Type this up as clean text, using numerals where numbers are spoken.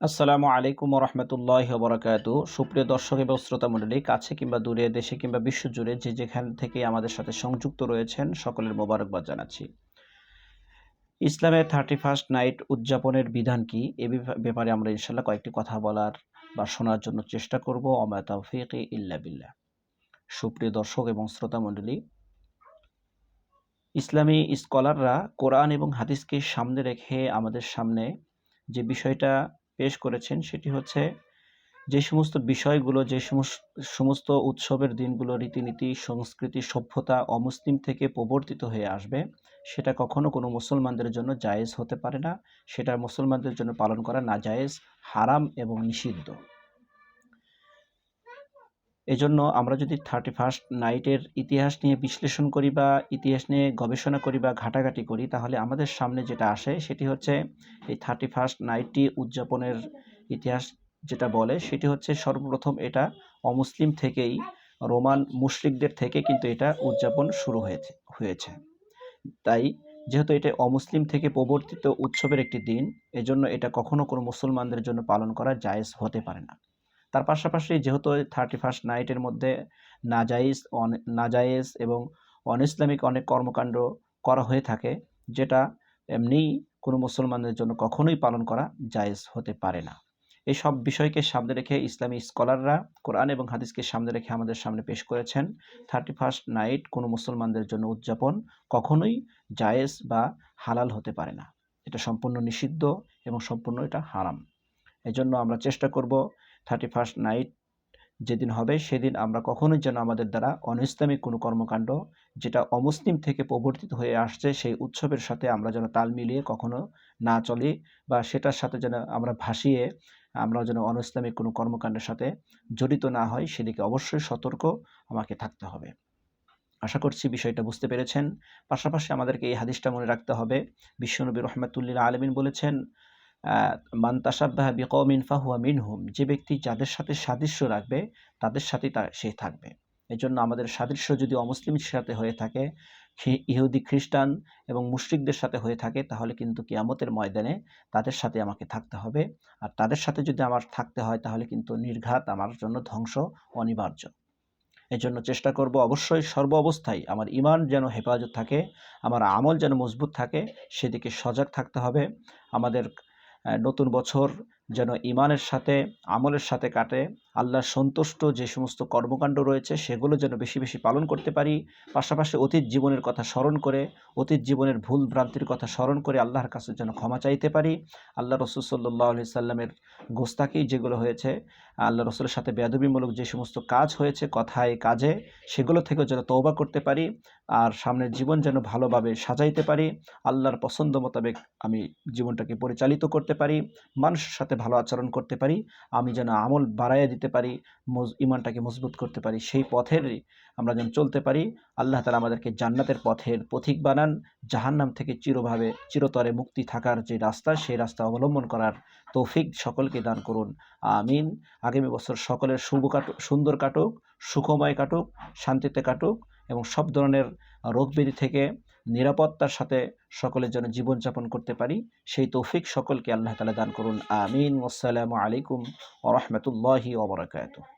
আসসালামু আলাইকুম ওয়া রাহমাতুল্লাহি ওয়া বারাকাতুহু। সুপ্রিয় দর্শক এবং শ্রোতা মণ্ডলী, কাছে কিংবা দূরে, দেশে কিংবা বিশ্বজুড়ে যে যেখান থেকে আমাদের সাথে সংযুক্ত রয়েছেন, সকলের মোবারকবাদ জানাচ্ছি। ইসলামের 31st নাইট উদযাপনের বিধান কি? এ ব্যাপারে আমরা ইনশাআল্লাহ কয়েকটি কথা বলার বা শোনার জন্য চেষ্টা করব। ওমা তাওফীকি ইল্লা বিল্লাহ। সুপ্রিয় দর্শক এবং শ্রোতা মণ্ডলী, ইসলামী স্কলাররা কোরআন এবং হাদিসকে সামনে রেখে আমাদের সামনে যে বিষয়টা পেশ করেছেন সেটি হচ্ছে, যে সমস্ত বিষয়গুলো, যে সমস্ত উৎসবের দিনগুলো, রীতিনীতি, সংস্কৃতি, সভ্যতা অমুসলিম থেকে প্রবর্তিত হয়ে আসবে, সেটা কখনো কোনো মুসলমানদের জন্য জায়েজ হতে পারে না। সেটা মুসলমানদের জন্য পালন করা নাজায়েজ, হারাম এবং নিষিদ্ধ। এজন্য আমরা যদি 31st নাইটের ইতিহাস নিয়ে বিশ্লেষণ করি বা ইতিহাস নিয়ে গবেষণা করি বা ঘাটাঘাটি করি, তাহলে আমাদের সামনে যেটা আসে সেটি হচ্ছে এই 31st নাইটটি উদযাপনের ইতিহাস যেটা বলে সেটি হচ্ছে, সর্বপ্রথম এটা অমুসলিম থেকেই, রোমান মুশরিকদের থেকে কিন্তু এটা উদযাপন শুরু হয়েছে। তাই যেহেতু এটা অমুসলিম থেকে প্রবর্তিত উৎসবের একটি দিন, এজন্য এটা কখনো কোনো মুসলমানদের জন্য পালন করা জায়েজ হতে পারে না। তার পাশাপাশি যেহেতু 31st নাইটের মধ্যে নাজায়েজ এবং অনইসলামিক অনেক কর্মকাণ্ড করা হয়ে থাকে, যেটা এমনিই কোনো মুসলমানদের জন্য কখনোই পালন করা জায়েজ হতে পারে না। এই সব বিষয়কে সামনে রেখে ইসলামী স্কলাররা কোরআন এবং হাদিসকে সামনে রেখে আমাদের সামনে পেশ করেছেন, 31st নাইট কোনো মুসলমানদের জন্য উদযাপন কখনোই জায়েজ বা হালাল হতে পারে না। এটা সম্পূর্ণ নিষিদ্ধ এবং সম্পূর্ণ এটা হারাম। এজন্য আমরা চেষ্টা করব 31st নাইট যেদিন হবে সেদিন আমরা কখনোই যেন আমাদের দ্বারা অনইসলামিক কোনো কর্মকাণ্ড, যেটা অমুসলিম থেকে প্রবর্তিত হয়ে আসছে, সেই উৎসবের সাথে আমরা যেন তাল মিলিয়ে কখনো না চলি বা সেটার সাথে যেন আমরা ভাসিয়ে আমরা যেন অনইসলামিক কোনো কর্মকাণ্ডের সাথে জড়িত না হয়, সেদিকে অবশ্যই সতর্ক আমাকে থাকতে হবে। আশা করছি বিষয়টা বুঝতে পেরেছেন। পাশাপাশি আমাদেরকে এই হাদিসটা মনে রাখতে হবে, বিশ্বনবী রাহমাতুল্লিল আলামিন বলেছেন, মান তাশাব্বাহা বিকওমিন ফাহুয়া মিনহুম, যে ব্যক্তি যাদের সাথে সাদৃশ্য রাখবে তাদের সাথেই সে থাকবে। এজন্য আমাদের সাদৃশ্য যদি অমুসলিমের সাথে হয়ে থাকে, ইহুদি, খ্রিস্টান এবং মুশরিকদের সাথে হয়ে থাকে, তাহলে কিন্তু কিয়ামতের ময়দানে তাদের সাথে আমাকে থাকতে হবে। আর তাদের সাথে যদি আমার থাকতে হয়, তাহলে কিন্তু নির্ঘাত আমার জন্য ধ্বংস অনিবার্য। এজন্য চেষ্টা করব অবশ্যই সর্ব অবস্থায় আমার ঈমান যেন হেফাজত থাকে, আমার আমল যেন মজবুত থাকে, সেদিকে সজাগ থাকতে হবে। আমাদের নতুন বছর যেন ঈমানের সাথে, আমলের সাথে কাটে। আল্লাহর সন্তুষ্ট যে সমস্ত কর্মকাণ্ড রয়েছে সেগুলো যেন বেশি বেশি পালন করতে পারি। পাশাপাশি অতীত জীবনের কথা স্মরণ করে, অতীত জীবনের ভুল ভ্রান্তির কথা স্মরণ করে আল্লাহর কাছে যেন ক্ষমা চাইতে পারি। আল্লাহ রসুল সাল্লাল্লাহু আলাইহি সাল্লামের গোস্তাকি যেগুলো হয়েছে, আল্লাহ রসুলের সাথে বেয়াদবিমূলক যে সমস্ত কাজ হয়েছে কথায় কাজে, সেগুলো থেকেও যেন তওবা করতে পারি। আর সামনের জীবন যেন ভালোভাবে সাজাইতে পারি, আল্লাহর পছন্দ মোতাবেক আমি জীবনটাকে পরিচালিত করতে পারি, মানুষের সাথে ভালো আচরণ করতে পারি, আমি যেন আমল বাড়াইয়া দিতে পারি, ঈমানটাকে মজবুত করতে পারি, সেই পথেরই আমরা যেন চলতে পারি। আল্লাহ তাআলা আমাদেরকে জান্নাতের পথের পথিক বানান, জাহান্নাম থেকে চিরতরে মুক্তি থাকার যে রাস্তা, সেই রাস্তা অবলম্বন করার তৌফিক সকলকে দান করুন। আমিন। আগামী বছর সকলের সুন্দর কাটুক, সুখময় কাটুক, শান্তিতে কাটুক এবং সব ধরনের রোগ ব্যাধি থেকে নিরাপত্তার সাথে সকলের যেন জীবনযাপন করতে পারি, সেই তৌফিক সকলকে আল্লাহ তাআলা দান করুন। আমিন। আসসালামু আলাইকুম ওয়া রাহমাতুল্লাহি ওয়া বারাকাতুহু।